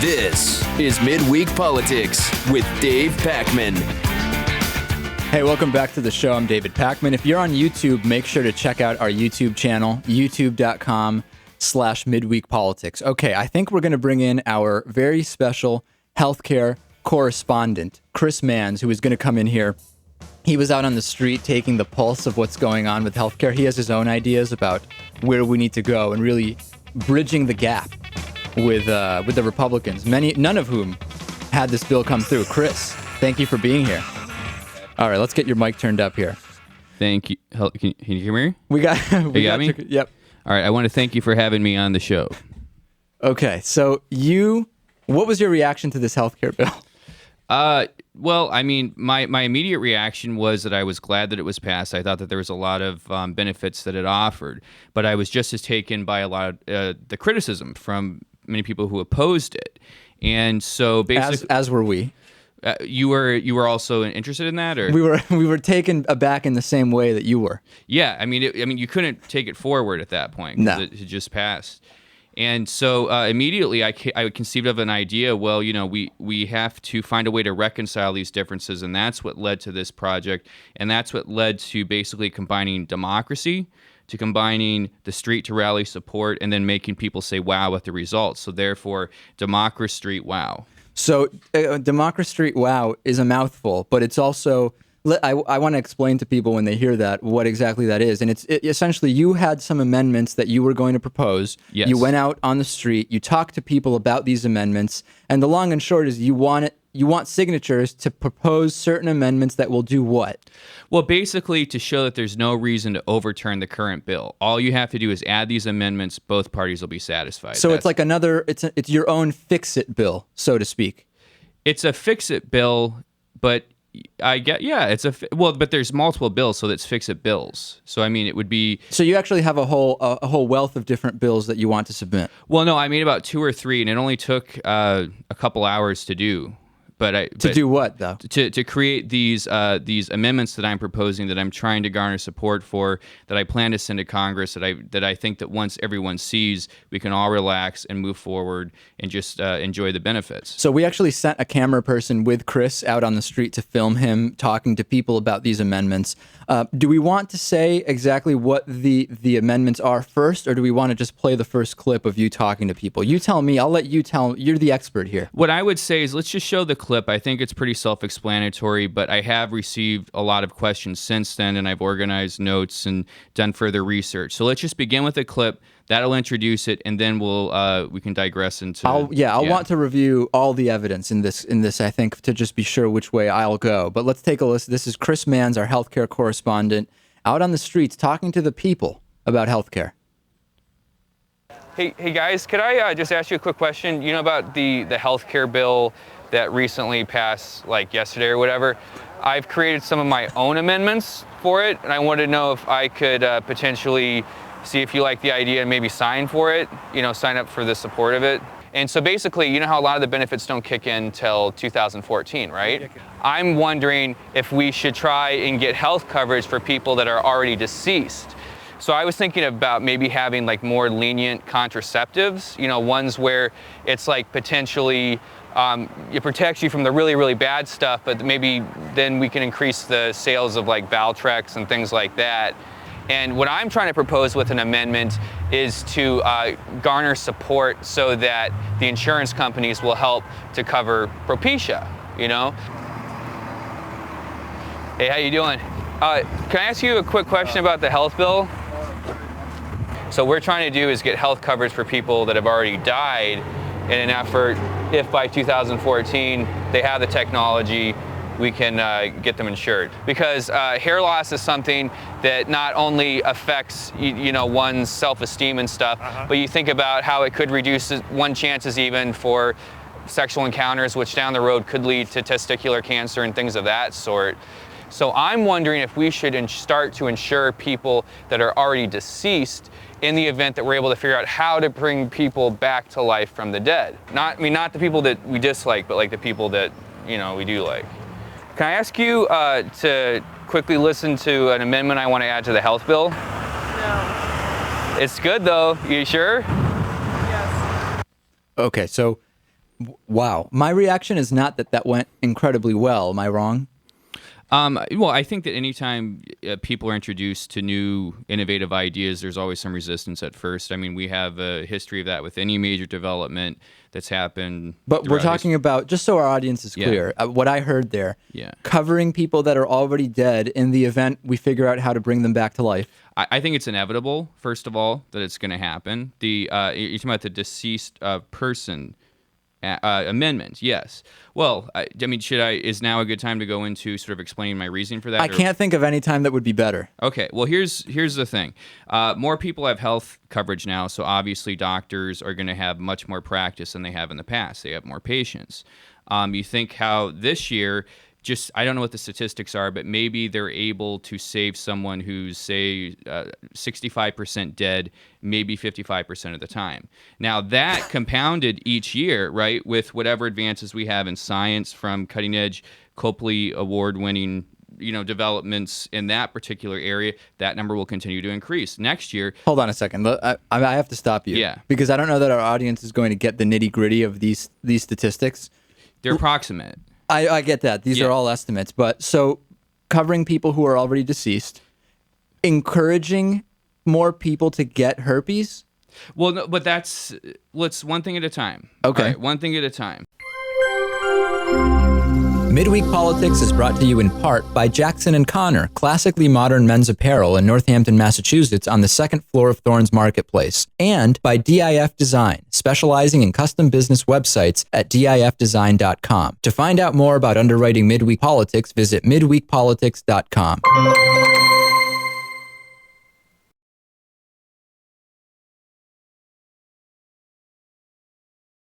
This is Midweek Politics with Dave Pakman. Hey, welcome back to the show. I'm David Pakman. If you're on YouTube, make sure to check out our YouTube channel, youtube.com/midweekpolitics. Okay, I think we're going to bring in our very special healthcare correspondent, Chris Manz, who is going to come in here. He was out on the street taking the pulse of what's going on with healthcare. He has his own ideas about where we need to go and really bridging the gap with the Republicans, none of whom had this bill come through. Chris, thank you for being here. All right, let's get your mic turned up here. Thank you. Can you hear me? We got me? Yep. All right, I want to thank you for having me on the show. Okay, so what was your reaction to this healthcare bill? Well, I mean, my immediate reaction was that I was glad that it was passed. I thought that there was a lot of benefits that it offered, but I was just as taken by a lot of the criticism from many people who opposed it. And so basically, as were we. You were also interested in that, or we were taken aback in the same way that you were. Yeah, I mean, you couldn't take it forward at that point because it had just passed. And so immediately I conceived of an idea, well, we have to find a way to reconcile these differences, and that's what led to this project, and that's what led to basically combining democracy, to combining the street to rally support, and then making people say wow at the results. So therefore, Democrastreet Wow. So Democrastreet Wow is a mouthful, but it's also... I want to explain to people when they hear that what exactly that is. And essentially you had some amendments that you were going to propose. Yes. You went out on the street, you talked to people about these amendments, and the long and short is you want signatures to propose certain amendments that will do what? Well, basically to show that there's no reason to overturn the current bill. All you have to do is add these amendments, both parties will be satisfied. So it's like it's your own fix-it bill, so to speak. It's a fix-it bill, but but there's multiple bills, so that's fix-it bills. So I mean, it would be. So you actually have a whole wealth of different bills that you want to submit. Well, no, I made about 2 or 3, and it only took a couple hours to do. Do what though? To create these amendments that I'm proposing, that I'm trying to garner support for, that I plan to send to Congress, that I think that once everyone sees, we can all relax and move forward and just enjoy the benefits. So we actually sent a camera person with Chris out on the street to film him talking to people about these amendments. Do we want to say exactly what the amendments are first, or do we want to just play the first clip of you talking to people? You tell me. I'll let you tell. You're the expert here. What I would say is let's just show the clip. I think it's pretty self-explanatory, but I have received a lot of questions since then, and I've organized notes and done further research. So let's just begin with a clip. That'll introduce it, and then we can digress into. I'll want to review all the evidence in this. I think to just be sure which way I'll go. But let's take a listen. This is Chris Manz, our healthcare correspondent, out on the streets talking to the people about healthcare. Hey guys, could I just ask you a quick question? You know about the healthcare bill that recently passed, like yesterday or whatever? I've created some of my own amendments for it, and I wanted to know if I could potentially see if you like the idea and maybe sign for it, sign up for the support of it. And so basically, you know how a lot of the benefits don't kick in till 2014, right? I'm wondering if we should try and get health coverage for people that are already deceased. So I was thinking about maybe having like more lenient contraceptives, ones where it's like potentially it protects you from the really, really bad stuff, but maybe then we can increase the sales of like Valtrex and things like that. And what I'm trying to propose with an amendment is to garner support so that the insurance companies will help to cover Propecia, Hey, how you doing? Can I ask you a quick question about the health bill? So what we're trying to do is get health coverage for people that have already died in an effort, if by 2014 they have the technology, we can get them insured. Because hair loss is something that not only affects one's self-esteem and stuff, but you think about how it could reduce one's chances even for sexual encounters, which down the road could lead to testicular cancer and things of that sort. So I'm wondering if we should start to insure people that are already deceased in the event that we're able to figure out how to bring people back to life from the dead. Not the people that we dislike, but like the people that we do like. Can I ask you to quickly listen to an amendment I want to add to the health bill? No. It's good though. You sure? Yes. Okay, so Wow. My reaction is not that went incredibly well. Am I wrong? Well, I think that anytime people are introduced to new innovative ideas, there's always some resistance at first. I mean, we have a history of that with any major development that's happened. But we're talking about, just so our audience is clear, what I heard there, covering people that are already dead in the event we figure out how to bring them back to life. I think it's inevitable, first of all, that it's going to happen. You're talking about the deceased person amendment, yes. Well, I mean, is now a good time to go into sort of explaining my reasoning for that? I can't think of any time that would be better. Okay, well, here's the thing. More people have health coverage now, so obviously doctors are going to have much more practice than they have in the past. They have more patients. You think how this year, I don't know what the statistics are, but maybe they're able to save someone who's, say, 65% dead, maybe 55% of the time. Now, that compounded each year, right, with whatever advances we have in science from cutting-edge Copley Award-winning developments in that particular area, that number will continue to increase. Next year... Hold on a second. I have to stop you. Yeah. Because I don't know that our audience is going to get the nitty-gritty of these statistics. They're approximate. I get that. These are all estimates. But so covering people who are already deceased, encouraging more people to get herpes? Well, no, but let's one thing at a time. Okay. All right, one thing at a time. Midweek Politics is brought to you in part by Jackson & Connor, classically modern men's apparel in Northampton, Massachusetts on the second floor of Thorne's Marketplace, and by DIF Design, specializing in custom business websites at difdesign.com. To find out more about underwriting Midweek Politics, visit midweekpolitics.com.